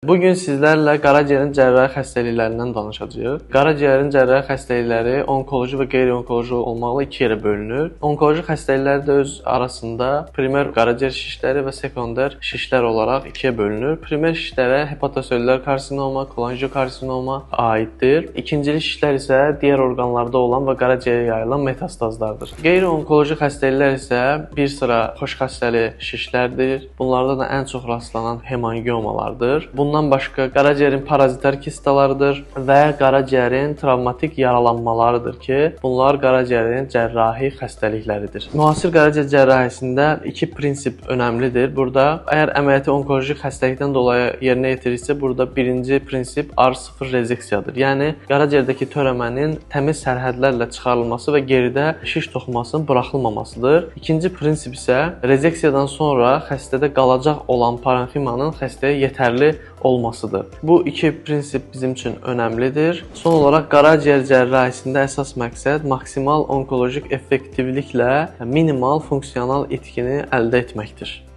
Bugün sizlərlə qaraciyərin cərrahi xəstəliklərindən danışacağıq. Qaraciyərin cərrahi xəstəlikləri onkoloji və qeyri-onkoloji olmaqla iki yerə bölünür. Onkoloji xəstəliklər də öz arasında primer qaraciyər şişləri və sekonder şişlər olaraq ikiyə bölünür. Primer şişlərə hepatoselülər karsinoma, kolangiokarsinoma aiddir. İkincili şişlər isə digər orqanlarda olan və qaraciyərə yayılan metastazlardır. Qeyri-onkoloji xəstəliklər isə bir sıra xoşxassəli şişlərdir. Bunlardan da ən çox rastlanan hemangiomalardır. Bundan başqa qaraciyərin parazitar kistalarıdır və qaraciyərin travmatik yaralanmalarıdır ki, bunlar qaraciyərin cərrahi xəstəlikləridir. Müasir qaraciyər cərrahisində iki prinsip önəmlidir. Burada əgər əməliyyatı onkoloji xəstəlikdən dolayı yerinə yetirirsə, burada birinci prinsip R0 rezeksiyadır. Yəni qaraciyərdəki törəmənin təmiz sərhədlərlə çıxarılması və geridə şiş toxumasının buraxılmamasıdır. İkinci prinsip isə rezeksiyadan sonra xəstədə qalacaq olan parenximanın xəstəyə yetərli olmasıdır. Bu iki prinsip bizim üçün önəmlidir. Son olaraq qaraciyər cərrahisində əsas məqsəd maksimal onkolojik effektivliklə minimal funksional itkini əldə etməkdir.